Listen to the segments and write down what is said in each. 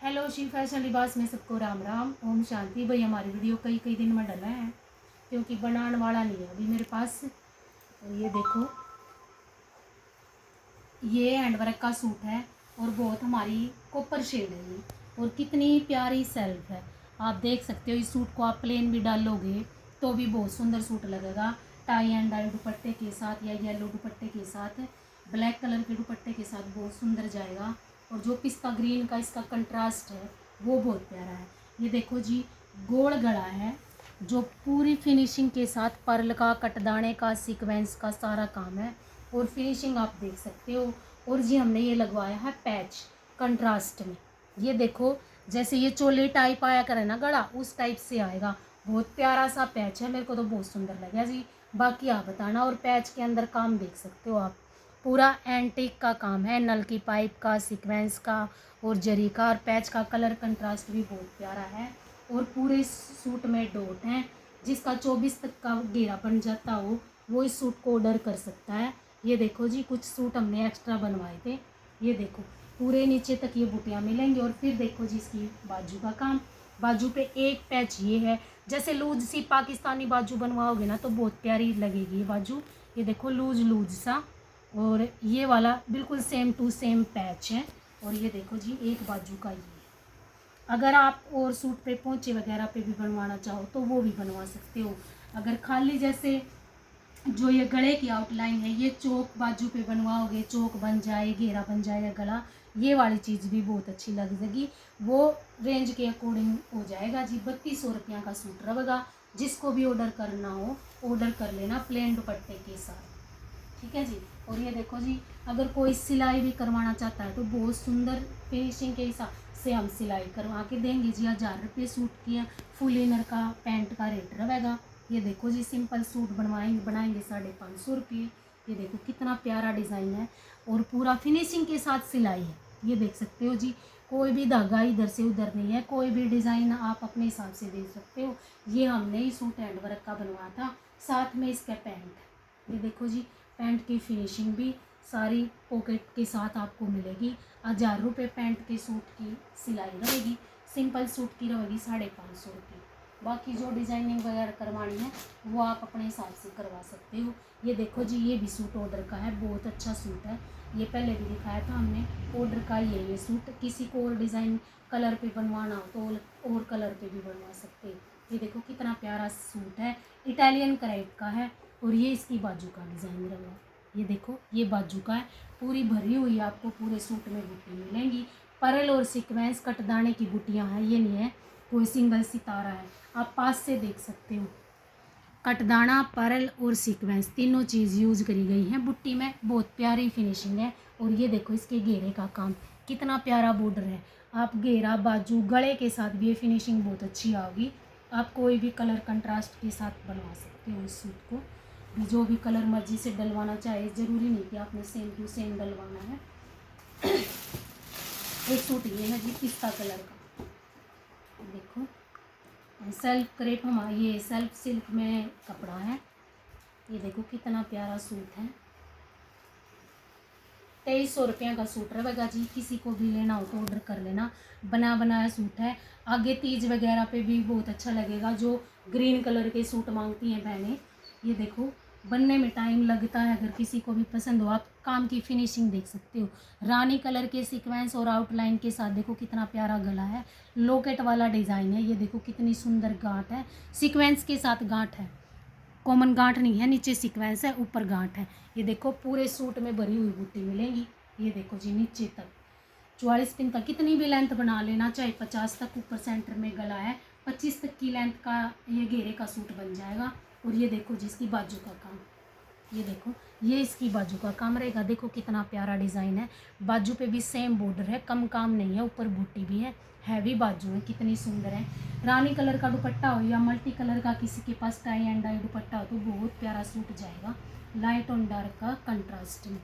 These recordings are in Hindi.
हेलो शिव फैशन लिबास में सबको राम राम ओम शांति। भाई हमारी वीडियो कई कई दिन में डला है क्योंकि बनाने वाला नहीं है अभी मेरे पास। और ये देखो, ये हैंडवर्क का सूट है और बहुत हमारी कॉपर शेड है ये, और कितनी प्यारी सेल्फ है। आप देख सकते हो, इस सूट को आप प्लेन भी डालोगे तो भी बहुत सुंदर सूट लगेगा। टाई एंड डाई दुपट्टे के साथ या येलो दुपट्टे के साथ, ब्लैक कलर के दुपट्टे के साथ बहुत सुंदर जाएगा। और जो पिस्ता ग्रीन का इसका कंट्रास्ट है वो बहुत प्यारा है। ये देखो जी, गोल गला है जो पूरी फिनिशिंग के साथ पर्ल का, कटदाने का, सीक्वेंस का सारा काम है। और फिनिशिंग आप देख सकते हो। और जी हमने ये लगवाया है पैच कंट्रास्ट में। ये देखो, जैसे ये चोले टाइप आया करे ना गला, उस टाइप से आएगा। बहुत प्यारा सा पैच है, मेरे को तो बहुत सुंदर लगा जी। बाकी आप बताना। और पैच के अंदर काम देख सकते हो आप, पूरा एंटीक का काम है, नल की पाइप का, सीक्वेंस का और जरी का। और पैच का कलर कंट्रास्ट भी बहुत प्यारा है। और पूरे सूट में डॉट हैं। जिसका 24 तक का घेरा बन जाता हो वो इस सूट को ऑर्डर कर सकता है। ये देखो जी, कुछ सूट हमने एक्स्ट्रा बनवाए थे। ये देखो, पूरे नीचे तक ये बुटियाँ मिलेंगी। और फिर देखो जी, इसकी बाजू का काम। बाजू पे एक पैच ये है, जैसे लूज सी पाकिस्तानी बाजू बनवाओगे ना तो बहुत प्यारी लगेगी ये बाजू। ये देखो, लूज लूज सा। और ये वाला बिल्कुल सेम टू सेम पैच है। और ये देखो जी, एक बाजू का ये है। अगर आप और सूट पे पोंचे वगैरह पे भी बनवाना चाहो तो वो भी बनवा सकते हो। अगर खाली जैसे जो ये गले की आउटलाइन है, ये चौक बाजू पे बनवाओगे, चौक बन जाए, घेरा बन जाएगा गला, ये वाली चीज़ भी बहुत अच्छी लग जाएगी। वो रेंज के अकॉर्डिंग हो जाएगा जी। 3200 रुपया का सूट रहेगा। जिसको भी ऑर्डर करना हो ऑर्डर कर लेना प्लेन दुपट्टे के साथ, ठीक है जी। और ये देखो जी, अगर कोई सिलाई भी करवाना चाहता है तो बहुत सुंदर फिनिशिंग के हिसाब से हम सिलाई करवा के देंगे जी। 1000 रुपये सूट की है। फुल इनर का पैंट का रेट रहेगा। ये देखो जी, सिंपल सूट बनाएंगे 550 रुपये। ये देखो कितना प्यारा डिज़ाइन है और पूरा फिनिशिंग के साथ सिलाई है। ये देख सकते हो जी, कोई भी धागा इधर से उधर नहीं है, कोई भी डिज़ाइन आप अपने हिसाब से दे सकते हो। ये हमने ही सूट हैंड वर्क का बनवाया था, साथ में इसका पैंट। ये देखो जी, पैंट की फिनिशिंग भी सारी पॉकेट के साथ आपको मिलेगी। 1000 रुपये पैंट के सूट की सिलाई रहेगी। सिंपल सूट की रहेगी 550 रुपये। बाकी जो डिज़ाइनिंग वगैरह करवानी है वो आप अपने हिसाब से करवा सकते हो। ये देखो जी, ये भी सूट ऑर्डर का है, बहुत अच्छा सूट है। ये पहले भी दिखाया था हमने, ऑर्डर का ये सूट। किसी को और डिज़ाइन कलर पे बनवाना हो तो और कलर पे भी बनवा सकते हो। ये देखो कितना प्यारा सूट है, इटालियन क्रेप का है। और ये इसकी बाजू का डिज़ाइन रहेगा। ये देखो, ये बाजू का है, पूरी भरी हुई आपको पूरे सूट में बूटी मिलेंगी। परल और सीक्वेंस कटदाने की बूटियाँ हैं, ये नहीं है कोई सिंगल सितारा है। आप पास से देख सकते हो, कटदाना, परल और सीक्वेंस तीनों चीज़ यूज करी गई है बुट्टी में। बहुत प्यारी फिनिशिंग है। और ये देखो, इसके घेरे का काम कितना प्यारा बॉर्डर है। आप घेरा, बाजू, गले के साथ भी ये फिनिशिंग बहुत अच्छी आओगी। आप कोई भी कलर कंट्रास्ट के साथ बनवा सकते हो इस सूट को। जो भी कलर मर्जी से डलवाना चाहे, ज़रूरी नहीं कि आपने सेम टू सेम डलवाना है। एक सूट ये है जी, पिस्ता कलर का। देखो, सेल्फ क्रेप, हमारा ये सेल्फ सिल्क में कपड़ा है। ये देखो कितना प्यारा सूट है। 2300 रुपया का सूट रहेगा जी। किसी को भी लेना हो तो ऑर्डर कर लेना। बना बनाया सूट है। आगे तीज वगैरह पे भी बहुत अच्छा लगेगा। जो ग्रीन कलर के सूट मांगती हैं बहनें, ये देखो, बनने में टाइम लगता है। अगर किसी को भी पसंद हो, आप काम की फिनिशिंग देख सकते हो। रानी कलर के सीक्वेंस और आउटलाइन के साथ देखो कितना प्यारा गला है। लॉकेट वाला डिज़ाइन है। ये देखो कितनी सुंदर गांठ है, सीक्वेंस के साथ गांठ है, कॉमन गांठ नहीं है। नीचे सीक्वेंस है, ऊपर गांठ है। ये देखो, पूरे सूट में भरी हुई बूटी मिलेंगी। ये देखो जी, नीचे तक 44 पिन तक कितनी भी लेंथ बना लेना, चाहे 50 तक ऊपर सेंटर में गला है, 25 तक की लेंथ का ये घेरे का सूट बन जाएगा। और ये देखो जिसकी बाजू का काम, ये देखो, ये इसकी बाजू का काम रहेगा। देखो कितना प्यारा डिज़ाइन है। बाजू पे भी सेम बॉर्डर है, कम काम नहीं है, ऊपर बूटी भी है, हैवी बाजू है, कितनी सुंदर है। रानी कलर का दुपट्टा हो या मल्टी कलर का किसी के पास टाई एंड डाई दुपट्टा हो तो बहुत प्यारा सूट जाएगा, लाइट और डार्क का कंट्रास्ट में।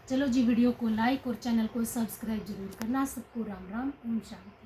चलो जी, वीडियो को लाइक और चैनल को सब्सक्राइब जरूर करना। सबको राम राम, ओम शांति।